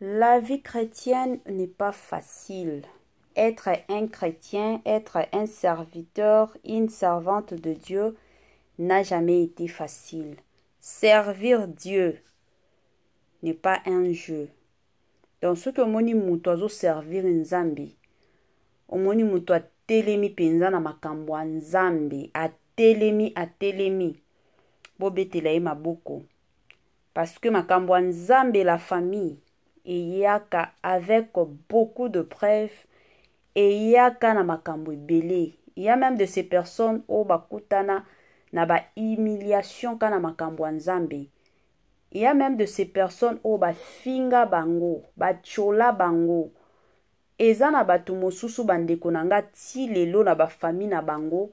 La vie chrétienne n'est pas facile. Être un chrétien, être un serviteur, une servante de Dieu n'a jamais été facile. Servir Dieu n'est pas un jeu. Donc ce que moni muto azo servir nzambe, omoni muto atelemi penza na makambo ya nzambe, atelemi. Bobetela ye maboko. Parce que makambo ya nzambe, la famille, eyaka avec beaucoup de preuves, eyaka na makambo ebele. Il y a même de ces personnes au bakutana na ba humiliation kana makambo ya nzambe. Il y a même de ces personnes au bafinga bango, bachola bango. Eza na batu mosusu bandeko nanga ti lelo na ba famille na bango,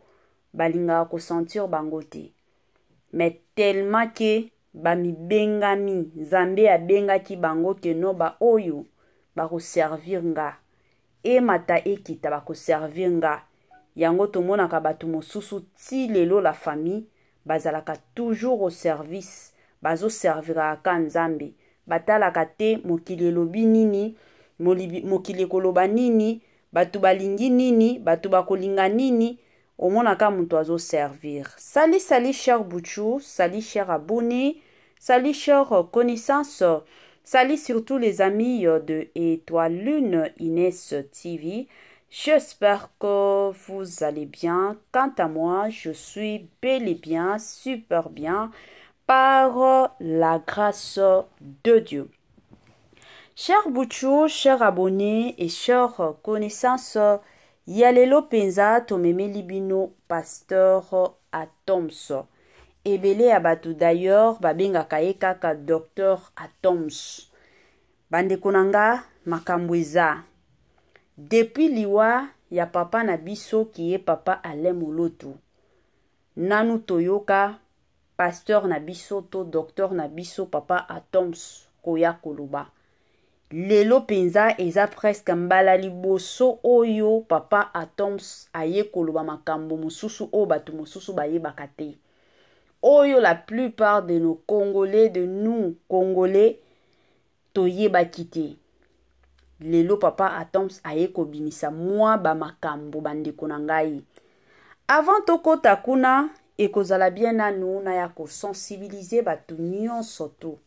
balingaka ko sentir bango te. Mais tellement que bami bengami, Nzambe a bengaki bango ke no ba oyo ba ko servir nga. E mata ekita ba ko servir nga. Yango tomonaka batu mosusu ti lelo la famille bazalaka toujours au service. Bazo servira ka Nzambe. Batalaka te mokili elobi nini, mokili ekoloba nini, batu balingi nini, batu bakolinga nini. Au moins, on servir. Salut, cher Bouchou. Salut, cher abonné. Salut, cher connaissance. Salut surtout les amis de Étoile Lune Inès TV. J'espère que vous allez bien. Quant à moi, je suis bel et bien, super bien, par la grâce de Dieu. Cher Bouchou, cher abonné et cher connaissance, Yalelo penza tomemeli bino pasteur Atoms. Ebele abatu d'ailleurs babenga kaeka ka docteur Atoms. Bande konanga makambweza. Depuis liwa ya papa na biso qui est papa Alain Moloto. Nanu toyoka pasteur na biso to docteur na biso papa Atoms koya koloba. Lelo penza eza presque mbala liboso oyo papa Atoms aye koloba makambo mususu o batu mususu baye bakate. Oyo la plupart de nos Congolais, de nous Congolais, toye bakite. Lelo papa Atoms aye kobinisa mwa ba makambo bandeko na ngai. Avant tokota kuna ekozala bien nanu na ya ko sensibiliser batu nyonso to.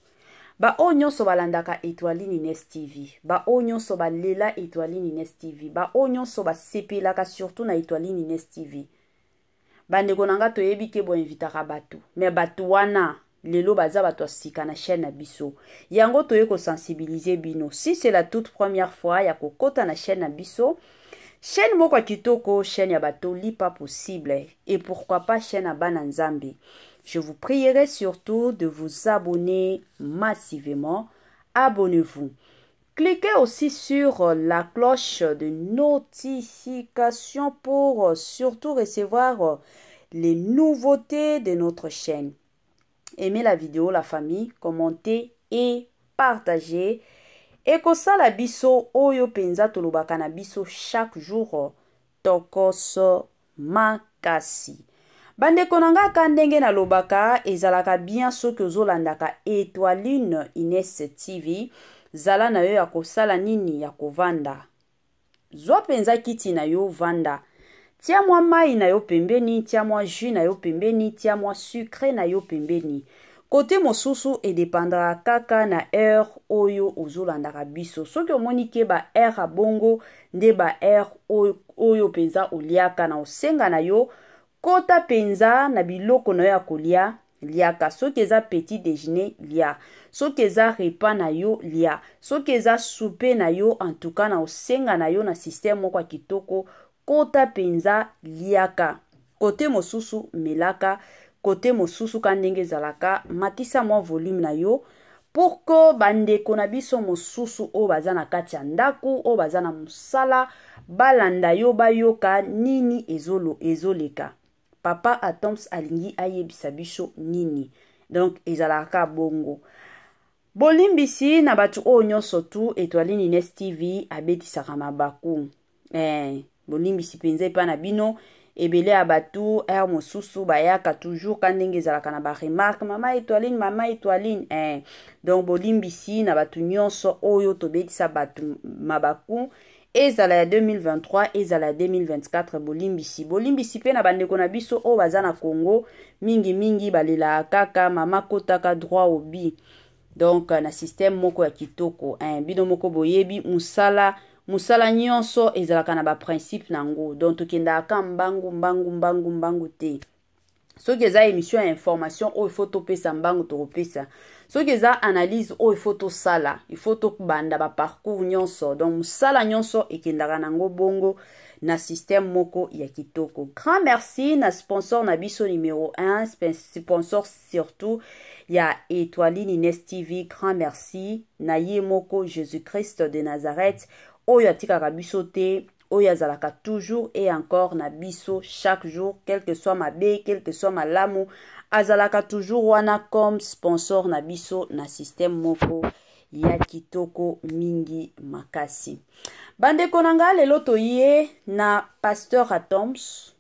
Ba o nyonso balandaka Étoile Inès TV. Ba o nyonso balela Étoile Inès TV. Ba o nyonso basepelaka surtout na Étoile Inès TV. Bandeko nanga toyebi ke bo invitaka batu. Mais batu wana lelo baza batu asika na chaîne na biso. Yango toye ko sensibiliser bino. Si c'est la toute première fois ya kokota na chaîne na biso, chaîne moko kitoko, chaîne ya bato li pas possible. Et pourquoi pas chaîne ya bana nzambe. Je vous prierai surtout de vous abonner massivement. Abonnez-vous. Cliquez aussi sur la cloche de notification pour surtout recevoir les nouveautés de notre chaîne. Aimez la vidéo, la famille, commentez et partagez. Et que ça la biso oyo penza tolobaka na biso chaque jour tokoso makasi. Bandeko nanga kandenge na lobaka ezalaka bien soki ozolandaka Étoile Lune Inès TV zala na yo ya kosala nini ya kovanda. Zwa penza kiti na yo vanda. Tia mwa mai na yo pembeni, tia mwa jus na yo pembeni, tia mwa sucre na yo pembeni. Kote mosusu edepandra kaka na heure oyo ozolandaka biso. Soki omoni ke ba heure a bongo nde ba heure oyo penza oliaka na osenga na yo kota penza na biloko na yo ya kolia liaka. Soki eza petit déjeuner lia. Soki eza repas na yo lia. Soki eza souper na yo en tout cas na osenga na yo na système moko kitoko kota penza liaka. Kote mosusu melaka. Kote mosusu kandenge zalaka matisa mwa volume na yo pour que bandeko na biso mosusu o baza na kati ya ndaku o baza na musala balanda yo bayoka nini ezoleka. Papa Atoms alingi ayebisa biso nini. Donc ezalaka bongo. Bolimbisi na batu o nyonso tu Étoile Inès TV abetisaka mabaku. Bolimbisi penza epa na bino ebele abatu er mosusu bayaka toujours kandenge ezalaka na ba remarque mama Étoiline donc bolimbisi na batu nyonso oyo tobetisa batu mabaku ezala ya 2023 ezala ya 2024 bolimbisi pe na bandeko na biso o baza na Congo mingi balela kaka mama kotaka droit au bi donc na système moko ya kitoko bino moko boyebi musala nyonso ezalaka na ba principe nango donc tokendaka mbangu te soki eza émission ya information o il faut topesa mbangu tokopesa soki eza analyse o il faut tosala il faut tobanda ba parcours nyonso donc musala nyonso ekendaka nango bongo na système moko ya kitoko. Grand merci na sponsor na biso numéro 1 sponsor surtout ya Étoiline Ines TV. Grand merci na ye moko Jésus-Christ de Nazareth oyo atikaka biso te oyo azalaka toujours et encore na biso chaque jour quel que soit mabe quel que soit malamu azalaka toujours wana comme sponsor na biso na système moko ya kitoko mingi makasi. Bandeko nanga lelo toye na pasteur Atoms,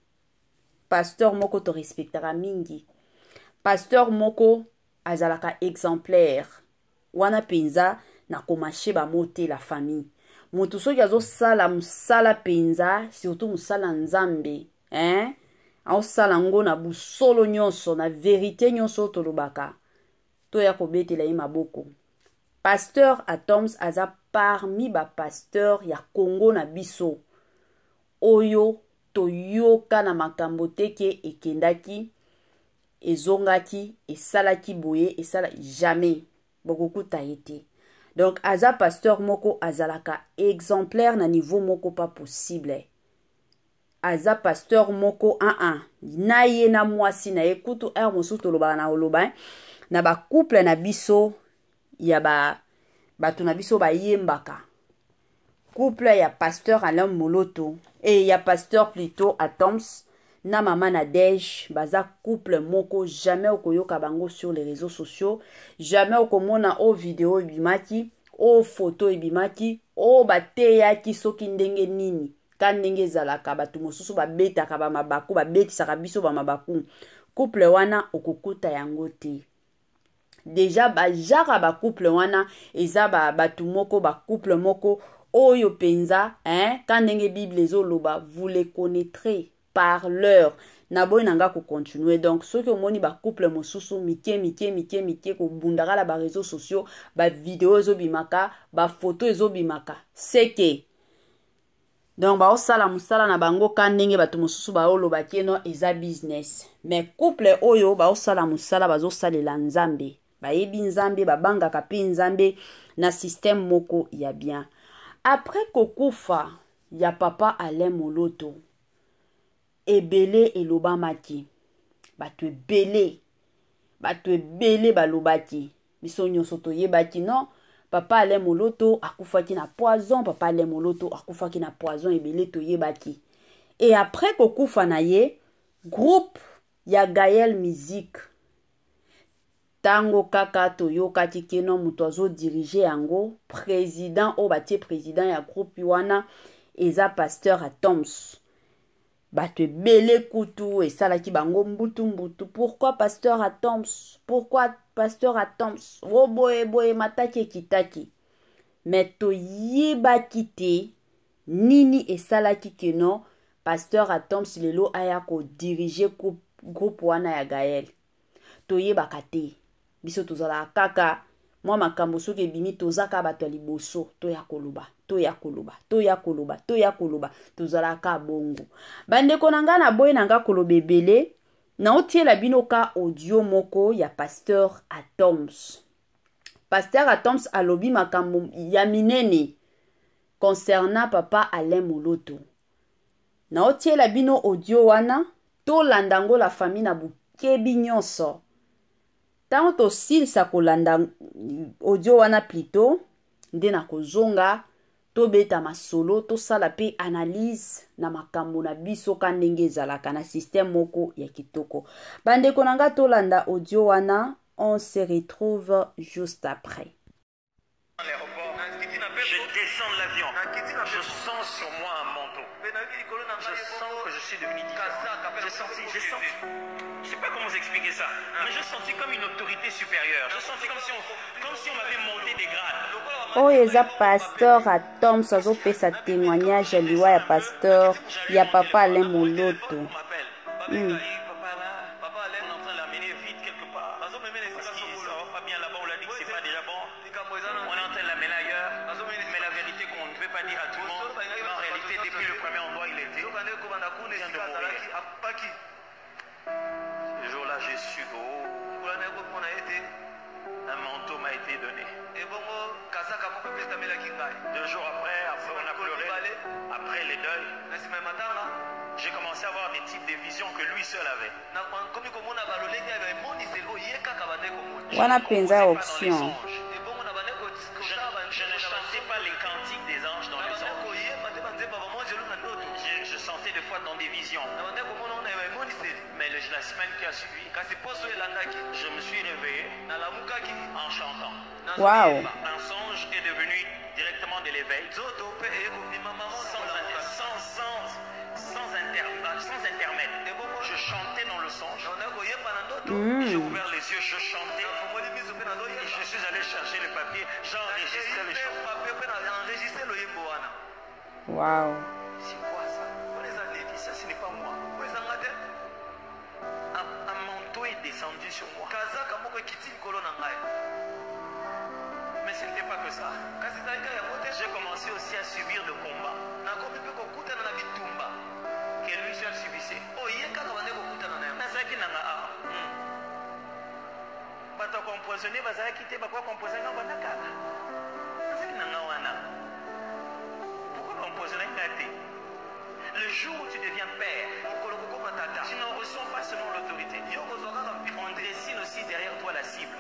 pasteur moko to respectera mingi, pasteur moko azalaka exemplaire wana penza na komache ba mote la famille moto soki azo sala musala penza surtout musala nzambe ao sala ngo na busolo nyonso na vérité nyonso tolobaka to ya kobetela ye maboko. Pasteur Atoms aza parmi ba pasteur ya Congo na biso oyo toyoka na makambo teke ekendaki ezongaki esalaki boye esala jamais bokokuta ete. Donc aza pasteur moko azalaka exemplaire na niveau moko pas possible. Aza pasteur moko na ye na mwasi na ye kutu mosusu tolobaka na oloba na ba couple na biso ya batu na biso bayembaka couple ya pasteur Alain Moloto et ya pasteur plutôt Atoms na mama Nadège baza couple moko jamais okoyoka bango sur les réseaux sociaux, jamais okomona o vidéo ebimaki o photo ebimaki o bateyaki soki ndenge nini ka ndenge ezalaka batu mosusu babetaka ba mabaku babetisaka biso ba mabaku couple wana okokuta yango te. Déjà bajara ba couple wana eza batu moko ba couple moko oyo penza ka ndenge Bible ezoloba vous les connaîtrez par l'heure na boy nanga ko continuer. Donc ceux qui omoni ba couple mosusu mike ko bundaka la ba réseaux sociaux ba vidéo ezobimaka ba photo ezobimaka c'est que donc ba osala musala na bango ka ndenge batu mosusu ba oloba keno eza business mais couple oyo ba osala musala bazosalela nzambe bayebi nzambe babangaka pe nzambe na système moko ya bien. Après kokufa ya papa Alain Moloto ebele elobamaki batu ebele balobaki biso nyonso toyebaki non papa Alain Moloto akufaki na poison ebele toyebaki. Et après kokufa na ye groupe ya Gaël Musique tango kaka toyokaki keno muto azo diriger yango président o batie président ya groupe wana eza pasteur Atoms. Batu ebele kutu esalaki bango mbutu pourquoi pasteur Atoms boye mataki kitaki mais toyebaki te nini esalaki keno pasteur Atoms lelo aya ko diriger groupe wana ya Gaël toyebaka te biso tozala kaka mwa makambo soki ebimi tozaka bato ya liboso toya koloba tozalaka bongo. Bandeko nanga na boy nanga koloba ebele na otiela bino ka audio moko ya pasteur Atoms. Pasteur Atoms alobi makambo ya minene concernant papa Alain Moloto. Na otiela bino audio wana tolanda ngo la famille na bukebi nyonso. Tango tosilisa kolanda audio wana plutôt nde na kozonga tobeta masolo tosala pe analyse na makambo na biso ka ndenge ezalaka na système moko ya kitoko. Bandeko nanga tolanda audio wana, on se retrouve juste après. L'aéroport, Je descends de l'avion. Je sens sur moi un manteau. Je sens que je suis devenu différent. J'ai senti. Je ne sais pas comment vous expliquer ça, mais je sentis comme une autorité supérieure. Je sentis comme si on m'avait monté des grades. Oh, eza pasteur à Tom Sazo fait sa témoignage liwa ya pasteur ya papa Alain Moloto. Ce jour-là, j'ai su que un manteau m'a été donné. 2 jours après on a pleuré, après les deuils, j'ai commencé à avoir des types de visions que lui seul avait. Wana penza option. Je ne chantais pas les cantiques des anges dans les anges. Je sentais des fois dans des visions. Mais la semaine qui a suivi, je me suis réveillé en chantant. Wow. Un songe est devenu directement de l'éveil. Sans intermède. Je chantais dans le songe. J'ai ouvert les yeux, je chantais. Et je suis allé chercher le papier. J'ai enregistré les chants. Wow. C'est quoi ça? Ça, ce n'est pas moi. Un manteau est descendu sur moi. Mais ce n'était pas que ça. J'ai commencé aussi à subir le combat que lui seul subissait. Pourquoi composer? Le jour où tu deviens père, tu n'en reçois pas seulement l'autorité. On dessine aussi derrière toi la cible.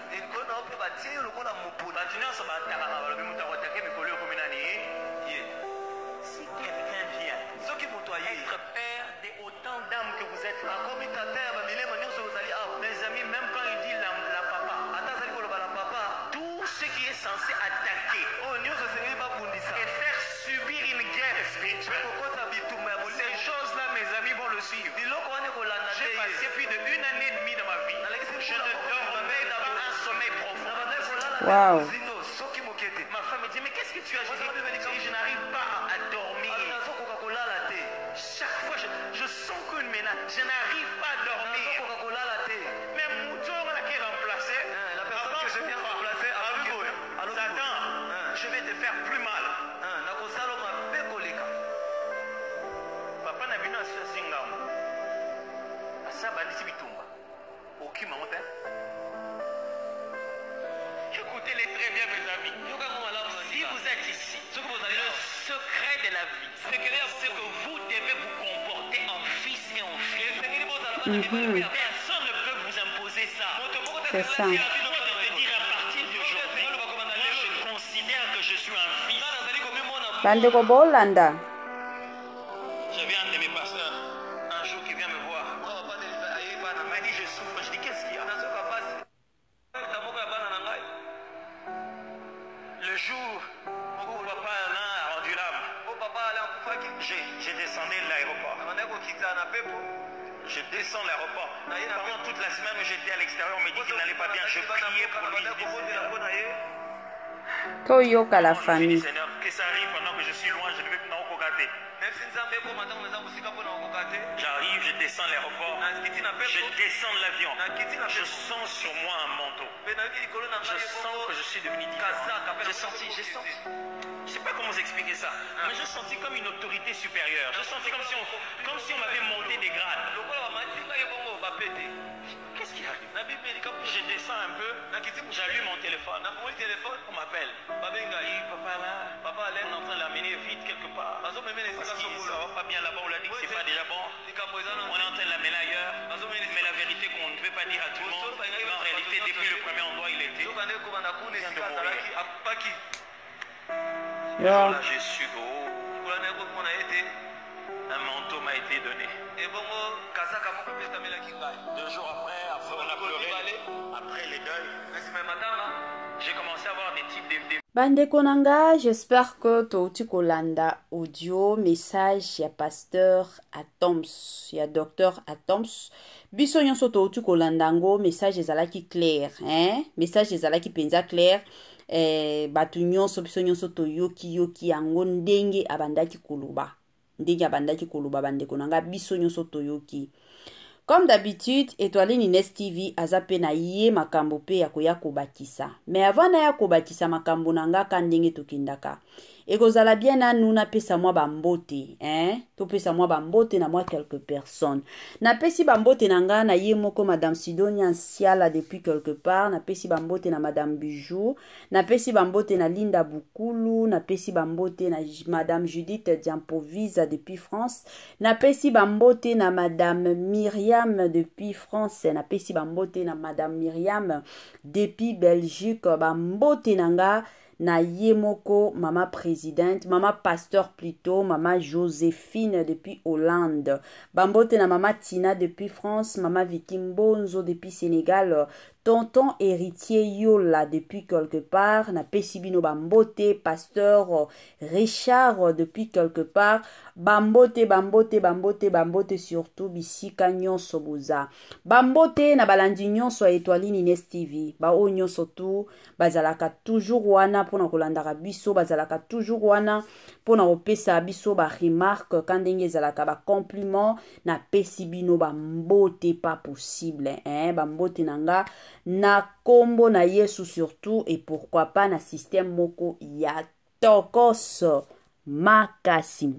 Si quelqu'un vient être père de autant d'âmes que vous êtes là, mes amis, même quand il dit la papa, tout ce qui est censé attaquer et faire subir une guerre spirituelle, ces choses-là, mes amis, vont le suivre. J'ai passé plus de 1 année et demie dans ma vie. Je ne dormais pas un sommeil profond. Wow. Ma femme me dit, mais qu'est-ce que tu as? Je n'arrive pas à dormir. Chaque fois, je sens qu'une menace. Je n'arrive pas à dormir. Mais Mouton qui est remplacé, la personne que je viens de remplacer, Satan, je vais te faire plus mal. Papa n'a vu un singam. Ça va aller bitumba. Aucun montagne. Écoutez-les très bien, mes amis. Si vous êtes ici, le secret de la vie, c'est que vous devez vous comporter en fils et en fille. Personne ne peut vous imposer ça. C'est ça. Je peux te dire à partir d'aujourd'hui, moi je considère que je suis un fils. Bandeko bolanda. J'avais un de mes pasteurs un jour qui vient me voir. Il m'a dit je souffre. Je dis qu'est-ce qu'il y a? Le jour où papa Alain a rendu l'âme, j'ai descendu de l'aéroport. Je descends de l'aéroport. Pendant toute la semaine où j'étais à l'extérieur, on me dit qu'il n'allait pas bien. Je priais pour lui. Toyoka la Je dis, famille. Seigneur, que ça arrive pendant que je suis loin, je ne vais pas regarder. J'arrive, je descends l'aéroport, je descends de l'avion, je sens sur moi un manteau. Je sens que je suis devenu différent. J'ai senti. Je ne sais pas comment vous expliquer ça, mais je sentis comme une autorité supérieure. Je sentis comme si on m'avait monté des grades. Qu'est-ce qui arrive? Je descends un peu, j'allume mon téléphone. On m'appelle. Papa Alain est en train de l'amener vite quelque part. Parce qu'il ne va pas bien là-bas, on l'a dit que c'est pas déjà bon. On est en train de l'amener ailleurs. Mais la vérité qu'on ne peut pas dire à tout le monde, mais en réalité, depuis le premier endroit il était, il vient de mourir. Là, j'ai su que un manteau m'a été donné. 2 jours après on a pleuré, après les deuils, j'ai commencé à avoir des types de... Bande Konanga, j'espère que tu kolanda audio message ya pasteur Atoms, ya docteur Atoms. Biso nyonso tu kolanda ngo message ezalaki clair, hein? Message ezalaki penza clair. Batu nyonso biso nyonso yoki yango ndenge abandaki koloba. Ndenge abandaki koloba bande Konanga biso nyonso yoki. Comme d'habitude, Étoile Nines TV azape na ye makambo pe ya koya kobakisa. Mais avant na ya kobakisa makambo nanga kandenge tokendaka. Ekozala bien na nuna pesa mwa bambote, hein? To pesa mwa bambote na mwa quelques personnes. Na pesi bambote nanga na ye moko Madame Sidonia Nsiala depuis quelque part, na pesi bambote na Madame Bijou, na pesi bambote na Linda Bukulu, na pesi bambote na Madame Judith Diampovisa depuis France, na pesi bambote na Madame Myriam depuis France, na pesi bambote na Madame Myriam depuis Belgique, bambote nanga na yemoko mama présidente, mama pasteur plutôt, mama Joséphine depuis Hollande, bambote na mama Tina depuis France, mama Vicky Mbonzo depuis Sénégal, tonton héritier Yola depuis quelque part, na pesibino bambote, pasteur Richard depuis quelque part, bambote surtout bisika nyonso boza. Bambote na balandi nyonso Étoile Nines TV, ba o nyonso tu bazalaka toujours wana pona kolandaka biso, bazalaka toujours wana pona opesa biso ba remarque kandenge ezalaka ba compliment na pesibino bambote pas possible, hein? Bambote nanga na kombo na Yesu surtout, et pourquoi pas na système moko ya tokos makasi.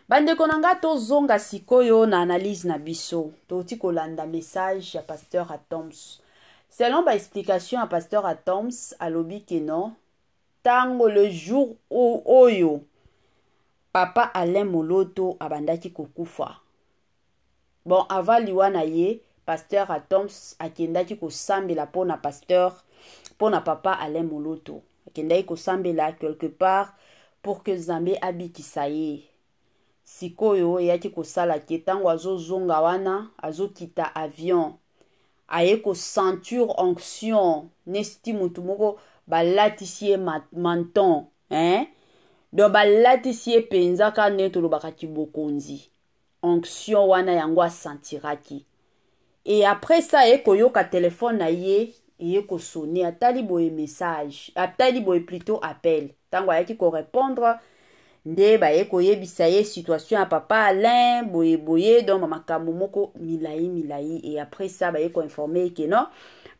Bande konanga tozonga sikoyo na analyse na biso. Toti kolanda message ya pasteur Atoms. Selon ba explication à pasteur Atoms, alobi ke non, tango le jour où oyo papa Alain Moloto abandaki kokufa. Bon, avant liwana ye, pasteur Atoms akendaki kosambela pona pasteur, pona papa Alain Moloto. Akendaki kosambela quelque part pour que Zambé abikisa ye. Sikoyo eyaki kosala ke tango azozonga wana, azokita avion. Aye ko ceinture onction, nesti mutu moko balatisie menton, hein? Do balatisie penza ka neto lobakaki bokonzi. Onction wana yango sentiraki. Et après ça, yoka téléphone na ye, ko sonner, atali boye message, atali boye plutôt appel. Tango ayaki ko répondre, nde ba yebisa ye situation à papa Alain, boye, donc makambo moko milai. Et après ça, ba ko informer que non,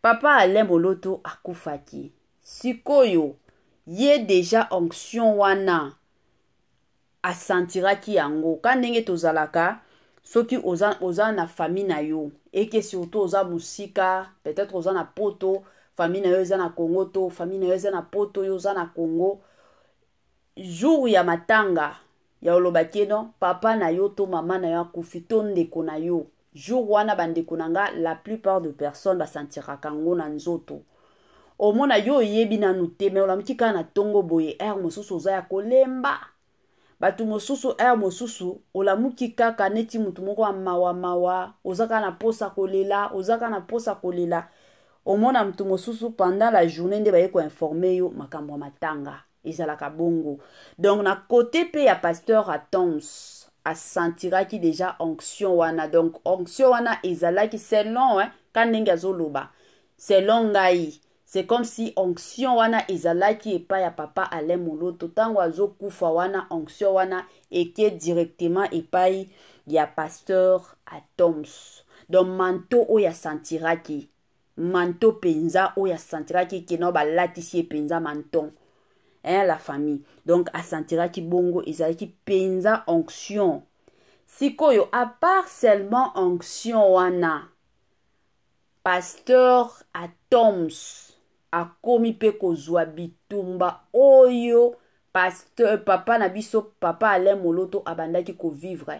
papa Alain Moloto akufaki. Sikoyo, ye déjà onction wana, asentiraki yango. Kandenge tozalaka, soki oza na famille na yo, et que surtout oza musika, peut-être oza na poto, famille na yo oza na Congo to, famille na yo oza na poto yo oza na Congo, jour ya matanga, ya olobaki non, papa na yo to mama na yo akufi to ndeko na yo, jour wana bandeko nanga, la plupart de personnes basentiraka ngo na nzoto. Omona yo yebi na nute, me olamuki ka na tongo boye, mosusu oza ya kolemba. Batu mosusu mosusu olamuki kaka neti mutu moko mawa ozaka na posa kolela omona mutu mosusu pendant la journée nde baye ko informer yo makambo matanga ezalaka bongo. Donc na côté pe ya pasteur Atoms asentiraki déjà onction wana. Donc onction wana ezalaki selon kanenge azoloba selon ngai. C'est comme si onction wana ezalaki epa ya papa Alain Moloto. Tango azokufa wana onction wana eke directement epai ya pasteur Atoms. Donc manto oya sentiraki. Manto penza oya sentiraki keno balatisi penza manton. La famille. Donc asentiraki bongo ezalaki penza onction. Sikoyo à part seulement onction wana, pasteur Atoms akomi pe kozwa bitumba oyo pasteur papa na biso papa Alain Moloto abandaki ko vivre.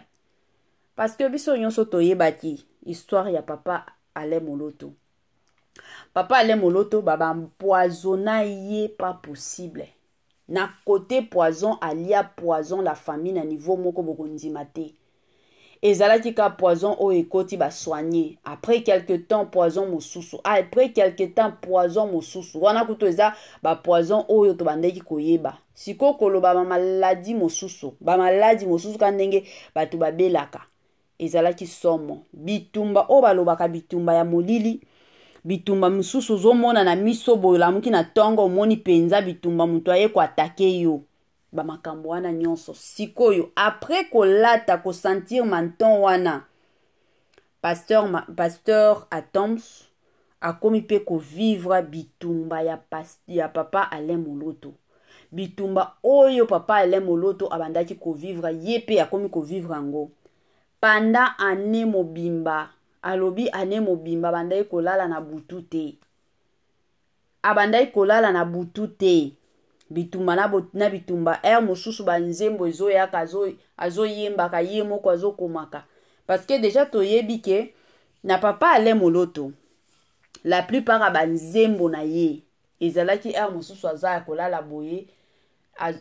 Parce que biso nyonso toyebaki histoire ya papa Alain Moloto. Papa Alain Moloto baba empoisonna ye pas possible. Na côté poison alia poison la famille na niveau moko bokondima te. ezalaki ka poison oyo ekoti ba soigner. Après quelque temps poison mosusu. Après quelque temps poison mosusu. Wana kutu eza ba poison oyo to bandeki koyeba. Siko koloba ba maladie mosusu. Ba maladie mosusu ka ndenge batu babelaka. Ezalaki somo. Bitumba o balobaka bitumba ya molili. Bitumba mosusu zomona na miso boyo lamuki na tongo omoni penza bitumba mutu aye ko atake yo. Ba makambo wana nyonso sikoyo après kolata ko sentir manton wana pasteur Atoms akomi pe ko vivre bitumba ya papa Alain Moloto. Bitumba oyo papa Alain Moloto abandaki ko vivre ye pe akomi ko vivre ngo pendant année mobimba. Alobi année mobimba bandai kolala na butu te. Abandai kolala na butu te. Bitumba na bitumba mosusu banzembo ezoyaka azoyembaka ye moko azokomaka. Parce que déjà toyebi ke na papa Alain Moloto la plupart a banzembo na ye ezalaki mosusu azaya kolala boye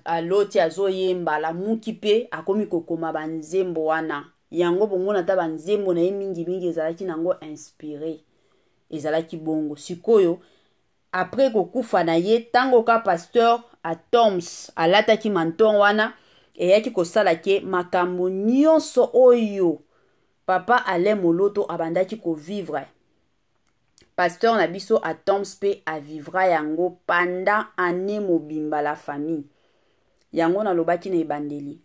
aloti azoyemba la muki pe akomi kokoma banzembo wana. Yango bomona ta banzembo na ye mingi ezalaki nango inspiré. Ezalaki bongo sikoyo après kokufa na ye tango ka pasteur Atoms alataki manton wana eyaki kosala ke makambo nyonso oyo papa Alain Moloto abandaki ko vivre. Pasteur na biso Atoms pe a vivra yango pendant année mobimba la famille. Yango na lobaki na ebandeli.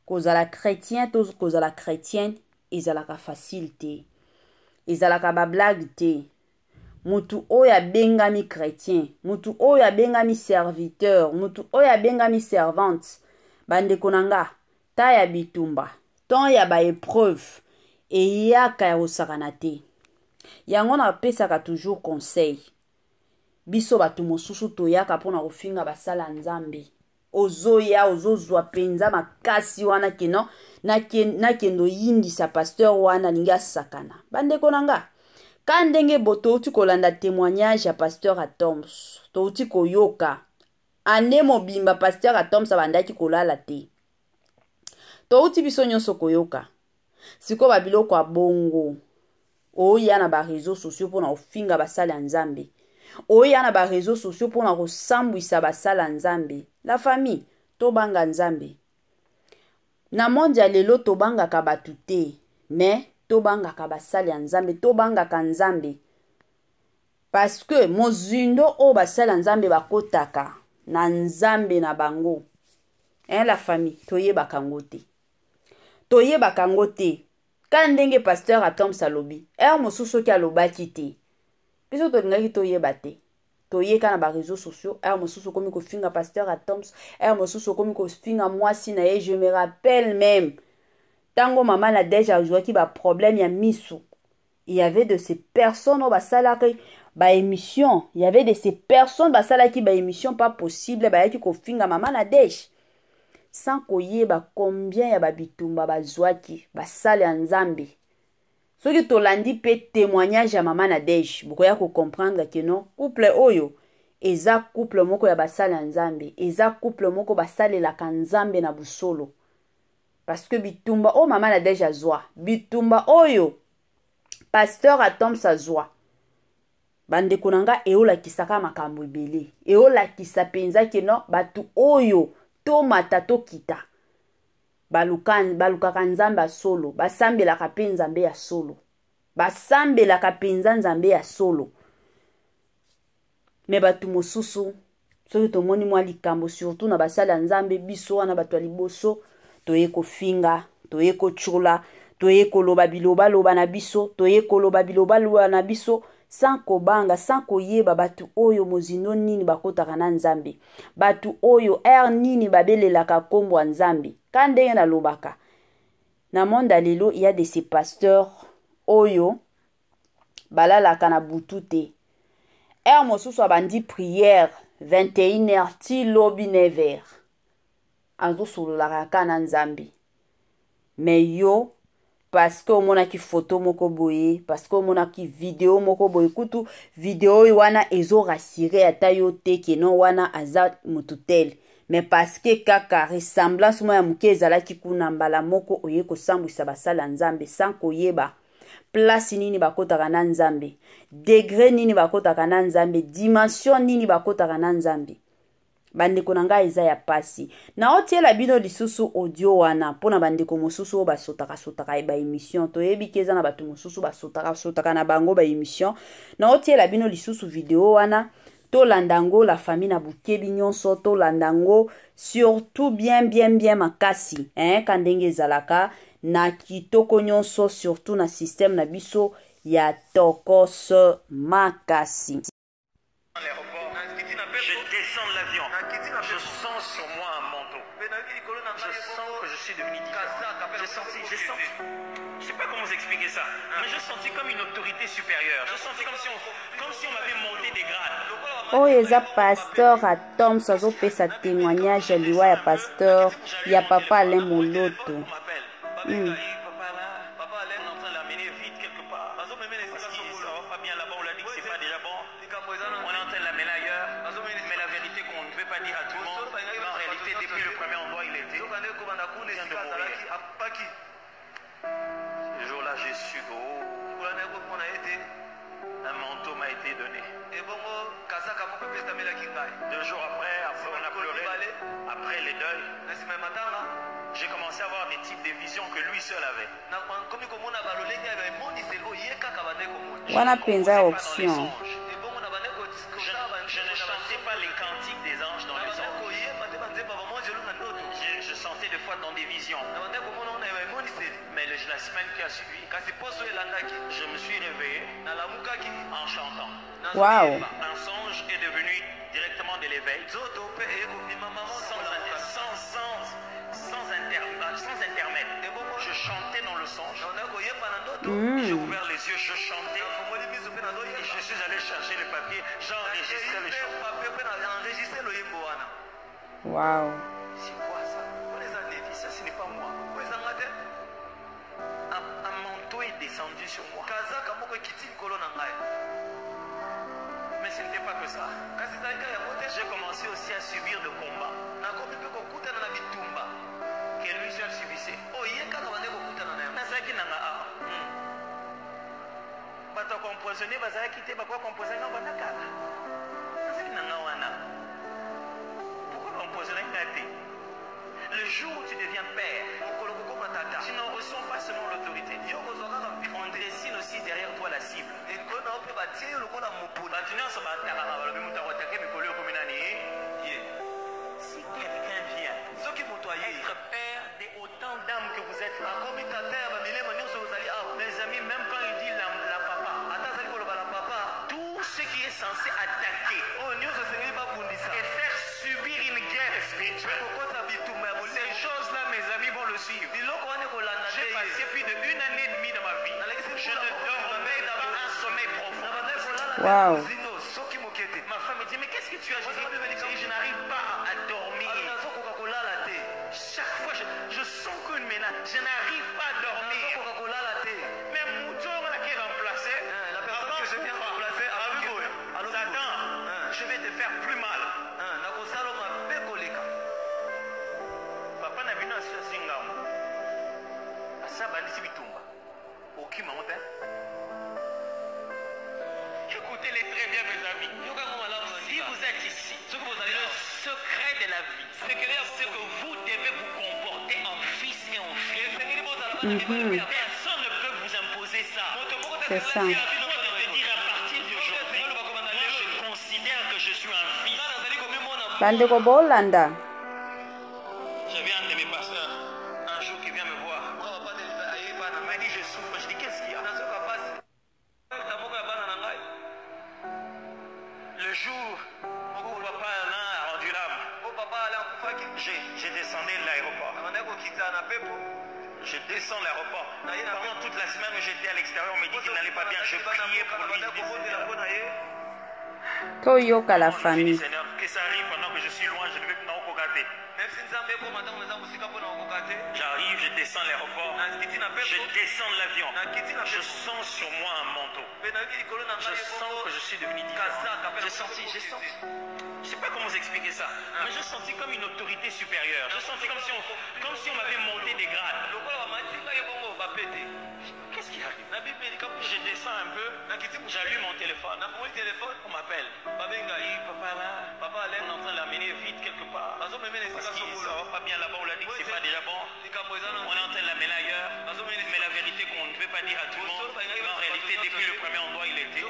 Kozala chrétien to kozala chrétienne ezalaka facile te. Ezalaka ba blague te. Mutu oya bengami chrétien, mutu oya bengami serviteur, mutu oya bengami servante. Bande konanga, ta ya bitumba, ton ya ba épreuve, et yaka ya osakana te. Yango na pesaka toujours conseil. Biso batu mosusu toyaka pona kofinga basala nzambe. Ozoya ozozwa penza makasi wana keno nakendo yindisa pasteur wana linga sakana. Bande konanga. Kandenge boto uti kolanda témoignage ya pasteur Atoms. To uti koyoka. Ane mobimba pasteur Atoms abandaki kolala te. To uti biso nyonso koyoka. Siko babiloko ya bongo. Oya na ba réseaux sociaux pona ofinga basala nzambe. Oya na ba réseaux sociaux pona kosambwisa basala nzambe. La famille to banga nzambe. Na monde ya lelo to banga ka batu te. Mais tobanga ka basali ya nzambe tobanga ka nzambe parce que mozindo o basali ya nzambe bakotaka na nzambe na bango la famille toyebaka ngo te ka ndenge pasteur Atoms alobi mosusu ki alobaki te biso tolingaki toyeba te toyeka na ba réseaux sociaux mosusu komi kofinga pasteur Atoms mosusu komi kofinga mwasi na ye. Je me rappelle même tango maman a déjà joué qui ba problème ya misu. Il y avait de ces personnes au basala qui ba émission. Il y avait de ces personnes basala qui ba émission pas possible ba yaki ko finga maman a déjà. Sans koye ba combien ya ba bitumba ba zwaki basala nzambe. Ce qui tolandi pe témoignage ya maman a déjà. Boko ya ko comprendre que non couple oyo eza couple moko ya basala nzambe. Eza couple moko basala la kanzambe na busolo. Parce que bitumba o maman a déjà zoa. Bitumba oyo pasteur Atoms a zoa. Bande konanga eola kisaka makambo ebele. Eola kisa penza keno batu oyo to mata to kita. Balukaka nzambe solo. Basambela ka penza nzambe ya solo. Basambela ka penza nzambe ya solo. Me batu mosusu soki tomoni mwa likambo surtout na basala nzambe biso wana batu liboso. Toye kofinga, toye kochula, toye koloba biloba loba na biso, toye koloba biloba loba na biso, sans kobanga, sans koyeba batu oyo mozino nini bakotaka na nzambe. Batu oyo nini babelelaka kombo nzambe. Kandenge na lobaka. Na monde lelo, il y a de ces pasteurs oyo balalaka na butu te. Mosusu abandi prière 21h ti lobi 9h. Azo solo la rakana nzambi. Mais yo, parce que omona ki photo moko boye, parce que omona ki video moko boye, kutu video wana ezo rassuré ata yo te ke non wana aza mututel. mais parce que kaka ressemblance moya muke ezalaki kuna mbala moko oye kosambwisa basala nzambe sans koyeba place nini bakotaka na nzambe, degré nini bakotaka na nzambe, dimension nini bakotaka na nzambe. Bandeko na ngai eza ya pasi. Na otiela bino lisusu audio wana pona bandeko mosusu basotaka ba émission. Toyebi keza na bato mosusu basotaka na bango ba émission. Na otiela bino lisusu video wana to landango la famille na bukebi nyonso to landango surtout bien makasi kandenge ezalaka na kitoko nyonso surtout na système na biso ya tokos makasi. Je descends de l'avion. Je sens sur moi un manteau. Je sens que je suis devenu différent. Je sais pas comment vous expliquer ça, mais je sentis comme une autorité supérieure. Je sentis comme si on m'avait monté des grades. Oh, eza pasteur à Tom sazo pesa témoignage liwa ya pasteur ya papa Alain Moloto. Ce jour-là, j'ai su que un manteau m'a été donné. 2 jours après on a pleuré, après les deuils, j'ai commencé à avoir des types de visions que lui seul avait. Wana penza option. Je ne chantais pas les cantiques des anges dans les anges. Je sentais des fois dans des visions. Mais la semaine qui a suivi, je me suis réveillé en chantant. Wow. Un songe est devenu directement de l'éveil. Sans intermède. Je chantais dans le songe. J'ai ouvert les yeux, je chantais. Et je suis allé chercher le papier. J'ai enregistré les chants. Wow. C'est quoi ça? Ça, ce n'est pas moi. Un manteau est descendu sur moi. Mais ce n'était pas que ça. J'ai commencé aussi à subir le combat que lui seul subissait. Bato compoisonné, bazala quitté, bakwa compoisonné, banakala. Pourquoi compoisonné gâté? Le jour où tu deviens père, tu n'en reçois pas seulement l'autorité. On dessine aussi derrière toi la cible. Si quelqu'un vient être père de autant d'âmes que vous êtes là, mes amis, même quand il dit la papa, tout ce qui est censé attaquer et faire subir une guerre spirituelle, ces choses-là, mes amis, vont le suivre. J'ai passé plus de 1 année et demie de ma vie. Je ne dormais pas un sommeil profond. Wow. Ma femme me dit, mais qu'est-ce que tu as? Je n'arrive pas à dormir. Chaque fois, je sens qu'une menace. Je n'arrive pas à dormir. Mais Mouton qui est remplacé, la personne que je viens de remplacer, Satan, je vais te faire plus mal. Papa n'a vu un singam. Ça va aller bitumba. Aucun moment. Écoutez-les très bien, mes amis. Si vous êtes ici, le secret de la vie, c'est que vous devez vous comporter en fils et en fille. Personne ne peut vous imposer ça. C'est ça. Je dois te dire à partir d'aujourd'hui, moi je considère que je suis un fils. Bandeko bolanda. J'avais un de mes pasteurs un jour qui vient me voir. Il m'a dit je souffre. Je dis qu'est-ce qu'il y a? Le jour où papa a rendu l'âme, j'ai descendu de l'aéroport. Je descends de l'aéroport. Pendant toute la semaine où j'étais à l'extérieur, on me dit qu'il n'allait pas bien. Je priais pour lui. Toyoka la famille. Seigneur, que ça arrive pendant que je suis loin, je ne veux pas me regarder. J'arrive, je descends l'aéroport, je descends de l'avion, je sens sur moi un manteau. Je sens que je suis devenu différent. J'ai Je sais pas comment vous expliquer ça, mais je sentis comme une autorité supérieure. Je sentis comme si on m'avait monté des grades. Qu'est-ce qui arrive? Quand je descends un peu, j'allume mon téléphone. On m'appelle. Papa Alain est en train de l'amener vite quelque part. Parce que ça va pas bien là-bas, on l'a dit que c'est pas déjà bon. On est en train de l'amener ailleurs. Mais la vérité qu'on ne peut pas dire à tout le monde, mais en réalité, depuis le premier endroit, il était.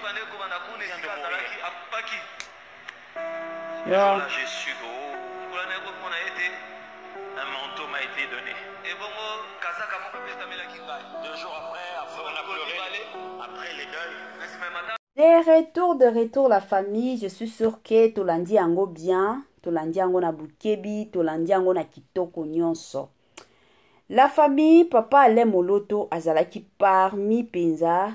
Là, j'ai su un manteau m'a été donné. 2 jours après on a pleuré. Après les deuils. De retour la famille, je suis sûre que tolandi yango bien, tolandi yango na bukebi, tolandi yango na kitoko nyonso. La famille, papa Alain Moloto azalaki parmi penza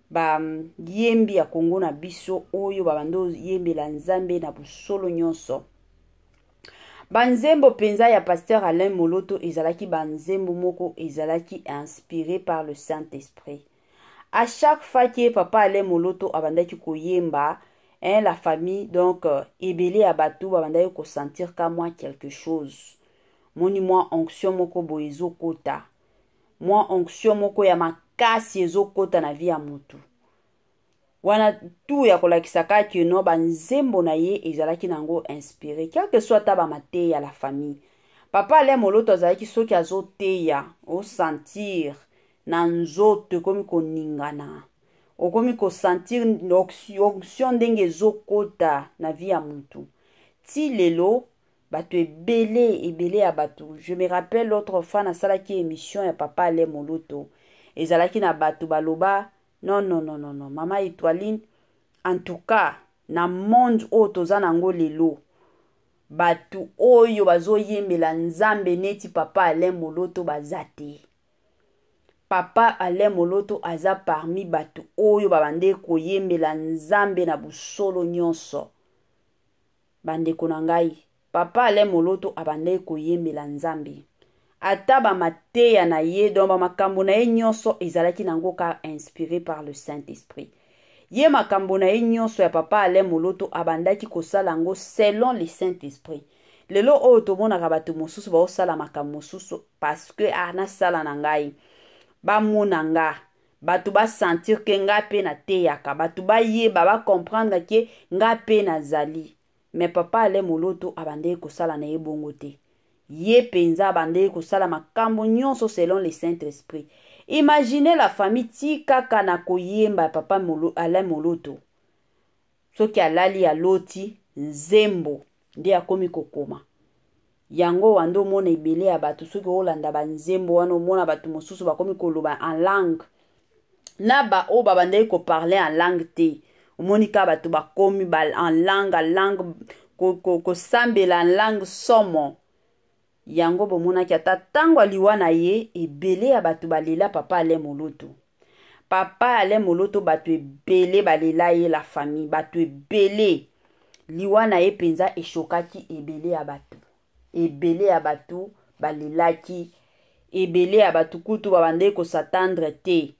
ba yembi ya Kongo na biso oyo babando yembe la nzambe na busolo nyonso. Banzembo penza ya pasteur Alain Moloto ezalaki banzembo moko ezalaki inspiré par le Saint-Esprit. À chaque fois que papa Alain Moloto abandaki koyemba, la famille donc ebele abatu babandaki ko sentir ka moi quelque chose. Moni moi onction moko boezo kota. Moi onction moko ya makasi ezo kota na vie ya mutu. Wana tout ya kolakisaka ke no banzembo na ye ezalaki nango inspiré quel que soit taba mate ya la famille. Papa Alain Moloto azalaki soki azoteya o sentir na nzoto komi koningana. Okomi ko sentir onction ndenge ezokota na vie ya mutu. Ti lelo batu ebele ya batu. Je me rappelle l'autre fois na salaki émission ya papa Alain Moloto. Ezalaki na batu baloba non, Mama Etoiline, en tout cas, na monde o toza nango lelo. Batu oyo bazo yembela nzambe neti papa Alain Moloto bazate. Papa Alain Moloto aza parmi batu oyo babande ko yembela nzambe na busolo nyonso. Bande konangai, papa Alain Moloto abande ko yembela nzambe. Ata ba mateya na ye don ba makambo na ye nyonso ezalaki nango ka inspiré par le Saint-Esprit. Ye makambo na ye nyonso ya papa Alain Moloto abandaki kosala ngo selon le Saint-Esprit. Lelo oyo tomonaka bato mosusu baosala makambo mosusu parce que na sala na ngai bamona nga bato basentir ke nga pe na teyaka bato bayeba bacomprendre ke nga pe nazali. Mais papa Alain Moloto abandaki kosala na ye bongo te. Ye penza bande kosala makambo nyonso selon le Saint-Esprit. Imaginez la famille tika kana koyemba papa Alain Moloto. Soki alali aloti nzembo nde akomi kokoma. Yango wando mona ebele ya batu soki olanda ba nzembo wana mona batu mosusu bakomi koloba en langue. Na ba o babande ko parler en langue te. Omonika batu bakomi en langue ko sambela en langue somo. Yango bomona ki ata tango aliwana ye ebele ya batu balela papa Alain Moloto. Papa Alain Moloto batu ebele balela ye la famille batu ebele liwana ye penza eshokaki ebele ya batu. Ebele ya batu balelaki ebele ya batu kutu babande ko s'attendre te.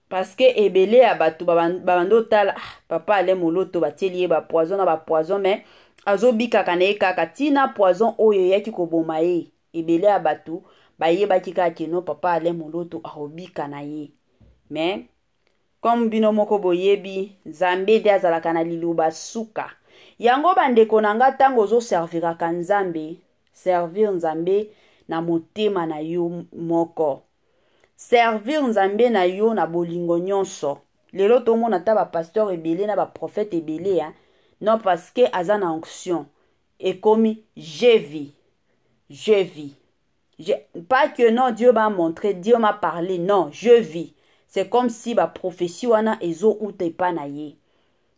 Parce que ebele ya batu babando tala papa Alain Moloto batieli ye ba poison mais azobika kanaye kaka tina poison oyo yaki koboma ye ebele ya batu bayebaki kaka keno papa Alain Moloto ahobika na ye. Mais comme bino moko boyebi Nzambe de azalaka na liluba suka. Yango bandeko nanga tango ozo serviraka Nzambe, servir Nzambe na motema na yo moko. Servir Nzambe na yo na bolingo nyonso. Lelo tomona ta ba pasteur ebele na ba prophète ebele non parce que aza na onction et comme je vis. Pas que non Dieu m'a montré, Dieu m'a parlé, non, je vis. C'est comme si ba prophétie wana ezo ute pa na ye.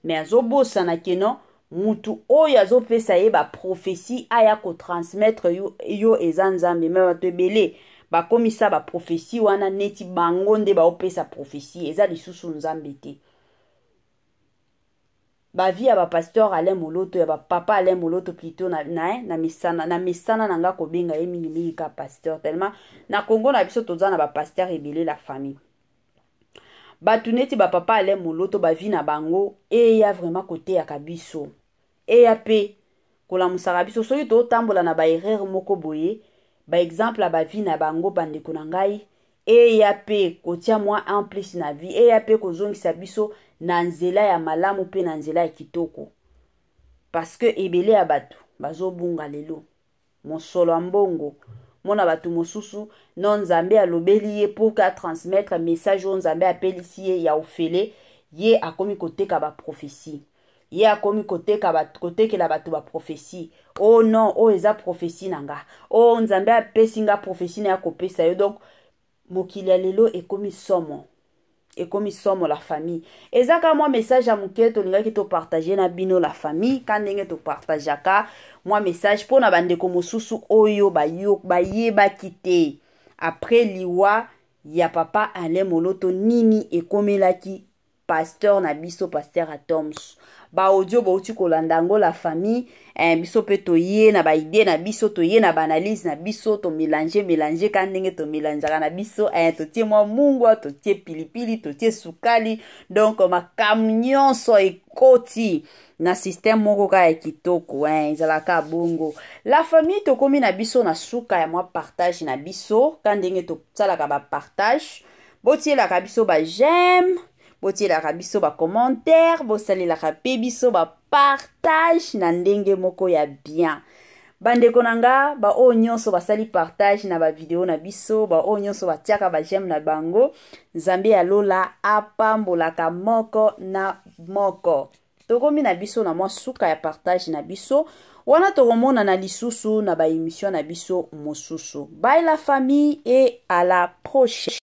Mais azo bosa na ke non mutu oyo azo pesa ye ba prophétie aya ko transmettre yo eza Nzambe mais bato ebele ba komisa ba prophétie wana neti bango nde ba opesa prophétie eza lisusu Nzambe te. Ba vie ya ba pasteur Alain Moloto ya ba papa Alain Moloto plutôt na misana nanga ko benga ye mingi ka pasteur tellement na Congo na biso toza na ba pasteur ebele la famille. Ba tuneti ba papa Alain Moloto ba vie na bango e ya vraiment côté ya kabiso. eya pe kolamusaka biso soki totambola na baerreur moko boye ba exemple ya bavi na bango bandeko na ngai eya pe kotia mwa en plus na vie eya pe kozongisa biso na nzela ya malamu pe na nzela ya kitoko parce que ebele ya bato bazobunga lelo mosolo ya mbongo mona bato mosusu no nzambe alobeli ye pour ka transmettre message o nzambe apelisi ye ya ofele ye akomi koteka ba prophétie ye akomi kotekela bato ba prophétie oh non oh eza prophétie nanga oh nzambe apesi nga prophétie na ya kopesa yo donc mokili ya lelo ekomi somo la famille ezaka mwa message ya moke tolingaki topartage na bino la famille ka ndenge topartageaka mwa message mpona bandeko mosusu oyo bayebaki te après liwa ya papa Alain Moloto nini ekomelaki pasteur na biso pasteur Atoms ba audio bauti kolanda ngo la famille biso pe toye na ba idée na biso toye na ba analyse na biso to mélanger ka ndenge to mélangeaka na biso totie mwa mungwa totie pilipili totie sukali donc makambo nyonso ekoti na système moko ka ya kitoko ezalaka bongo la famille tokomi na biso na suka ya mwa partage na biso ka ndenge tosalaka ba partage botielaka biso ba j'aime botielaka biso ba commentaire bosalelaka pe biso ba partage na ndenge moko ya bien bandeko nanga ba o nyonso basali partage na ba video na biso ba o nyonso batiaka ba j'aime na bango nzambe ya lola apambolaka moko na moko tokomi na biso na mwa suka ya partage na biso wana tokomona na lisusu na ba émission na biso mosusu bye la famille et à la prochaine.